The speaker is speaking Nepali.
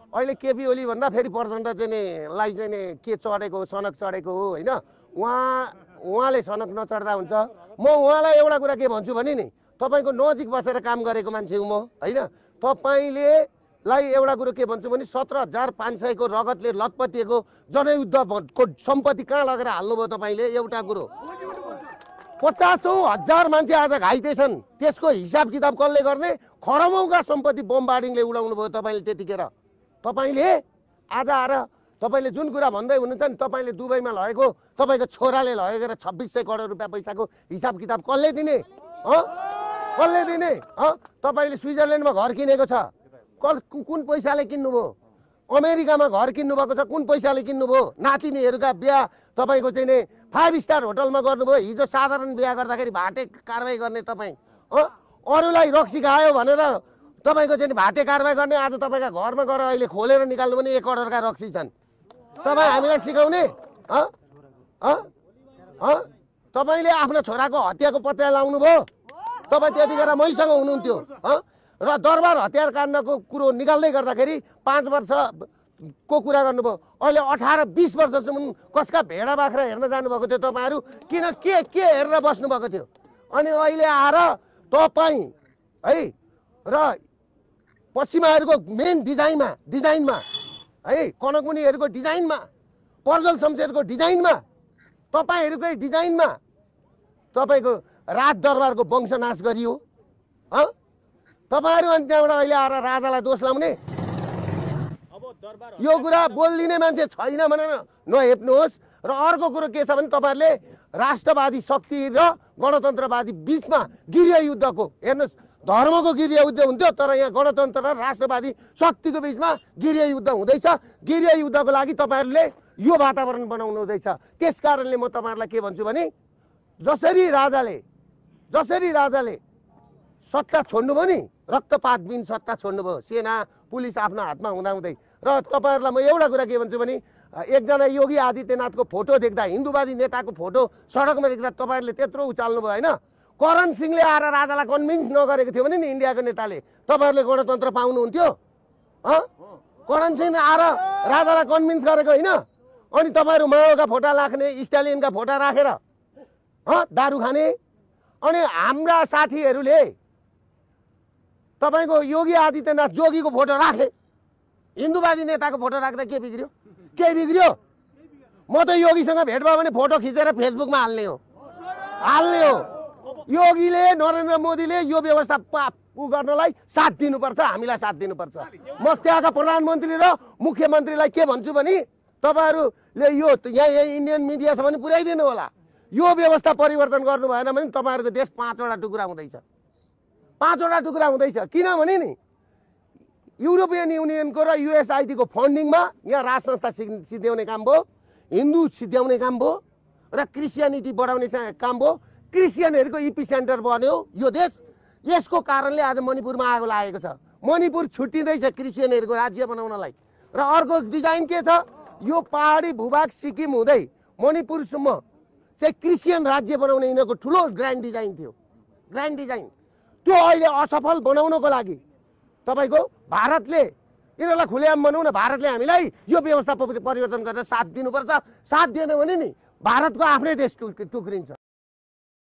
अहिले केपी ओली भन्दा फेरि प्रचण्ड चाहिँ नि लाई चाहिँ नि के चढेको हो, सनक चढेको हो होइन। उहाँले सनक नचढ्दा हुन्छ। म उहाँलाई एउटा कुरा के भन्छु भने नि, तपाईँको नजिक बसेर काम गरेको मान्छे हुँ म होइन। तपाईँले लाई एउटा कुरो के भन्छु भने 17,500 को रगतले लतपतिएको जनयुद्धको सम्पत्ति कहाँ लगेर हाल्नुभयो तपाईँले? एउटा कुरो 50,000 मान्छे आज घाइते छन्, त्यसको हिसाब किताब कसले गर्ने? खरबौँका सम्पत्ति बमबार्डिङले उडाउनु भयो तपाईँले त्यतिखेर। तपाईँले आज आएर तपाईँले जुन कुरा भन्दै हुनुहुन्छ नि, तपाईँले दुबईमा लगेको तपाईँको छोराले लगेर 2600 करोड रुपियाँ पैसाको हिसाब किताब कसले दिने? कसले दिने? तपाईँले स्विजरल्यान्डमा घर किनेको छ, कुन पैसाले किन्नुभयो? अमेरिकामा घर किन्नुभएको छ, कुन पैसाले किन्नुभयो? नातिनीहरूका बिहा तपाईँको चाहिँ नि 5 स्टार होटलमा गर्नुभयो। हिजो साधारण बिहा गर्दाखेरि भाटे कारवाही गर्ने तपाईँ, अरूलाई रक्सी खायो भनेर तपाईँको चाहिँ भाटे कारवाही गर्ने। आज तपाईँका घरमा गएर अहिले खोलेर निकाल्नु भने 1 करोडका रक्सी छन्। तपाईँ हामीलाई सिकाउने? तपाईँले आफ्नो छोराको हत्याको पत्ता लाउनु भयो। तपाईँ त्यतिखेर मैसँग हुनुहुन्थ्यो र दरबार हतियार काण्डको कुरो निकाल्दै गर्दाखेरि 5 वर्षको कुरा गर्नुभयो। अहिले 18-20 वर्षसम्म कसका भेडा बाख्रा हेर्न जानुभएको थियो तपाईँहरू? किन के हेरेर बस्नुभएको थियो? अनि अहिले आएर तपाईँ है र पश्चिमाहरूको मेन डिजाइनमा है, कनकमुनिहरूको डिजाइनमा, पर्जल शमशेरको डिजाइनमा, तपाईँहरूकै डिजाइनमा तपाईँको राज दरबारको वंशनाश गरियो। तपाईँहरू अनि त्यहाँबाट अहिले आएर राजालाई दोष लाउने? यो कुरा बोलिदिने मान्छे छैन भनेर नहेप्नुहोस्। र अर्को कुरो के छ भने तपाईँहरूले राष्ट्रवादी शक्ति र गणतन्त्रवादी बिचमा गृह युद्धको, हेर्नुहोस् धर्मको गृह युद्ध हुन्थ्यो, तर यहाँ गणतन्त्र र राष्ट्रवादी शक्तिको बिचमा गृह युद्ध हुँदैछ। गृह युद्धको लागि तपाईँहरूले यो वातावरण बनाउनु हुँदैछ। त्यस कारणले म तपाईँहरूलाई के भन्छु भने, जसरी राजाले सत्ता छोड्नुभयो नि, रक्तपात बिन सत्ता छोड्नुभयो, सेना पुलिस आफ्नो हातमा हुँदाहुँदै। र तपाईँहरूलाई म एउटा कुरा के भन्छु भने, एकजना योगी आदित्यनाथको फोटो देख्दा, हिन्दूवादी नेताको फोटो सडकमा देख्दा तपाईँहरूले त्यत्रो उचाल्नु भयो होइन। करण सिंहले आएर राजालाई कन्भिन्स नगरेको थियो भने नि इन्डियाको नेताले, तपाईँहरूले गणतन्त्र पाउनुहुन्थ्यो? करण सिंह आएर राजालाई कन्भिन्स गरेको होइन। अनि तपाईँहरू माओका फोटा राख्ने, स्टालिनका फोटा राखेर दारू खाने। अनि हाम्रा साथीहरूले तपाईँको योगी आदित्यनाथ जोगीको फोटो राखे, हिन्दूवादी नेताको फोटो राख्दा के बिग्रियो? केही बिग्रियो? म त योगीसँग भेट भयो भने फोटो खिचेर फेसबुकमा हाल्ने हो। योगीले, नरेन्द्र मोदीले यो व्यवस्था गर्नलाई साथ दिनुपर्छ, हामीलाई साथ दिनुपर्छ। म त्यहाँका प्रधानमन्त्री र मुख्यमन्त्रीलाई के भन्छु भने, तपाईँहरूले यो यहाँ इन्डियन मिडिया छ भने पुर्याइदिनु होला। यो व्यवस्था परिवर्तन गर्नु भएन भने तपाईँहरूको देश 5वटा टुक्रा हुँदैछ। 5वटा टुक्रा हुँदैछ। किनभने नि युरोपियन युनियनको र युएसआइडीको फन्डिङमा यहाँ राज संस्था सिद्ध्याउने काम भयो, हिन्दू सिद्ध्याउने काम भयो र क्रिस्चियनिटी बढाउने काम भयो। क्रिस्चियनहरूको इपी सेन्टर बन्यो यो देश। यसको कारणले आज मणिपुरमा आगो लागेको छ। मणिपुर छुट्टिँदैछ क्रिस्चियनहरूको राज्य बनाउनलाई। र अर्को डिजाइन के छ? यो पहाडी भूभाग सिक्किम हुँदै मणिपुरसम्म चाहिँ क्रिस्चियन राज्य बनाउने यिनीहरूको ठुलो ग्रान्ड डिजाइन थियो। ग्रान्ड डिजाइन त्यो अहिले असफल बनाउनको लागि तपाईँको भारतले, यिनीहरूलाई खुलेआम बनाउन भारतले हामीलाई यो व्यवस्था परिवर्तन गरेर साथ दिनुपर्छ। साथ दिएन भने नि भारतको आफ्नै देश टुक्रिन्छ।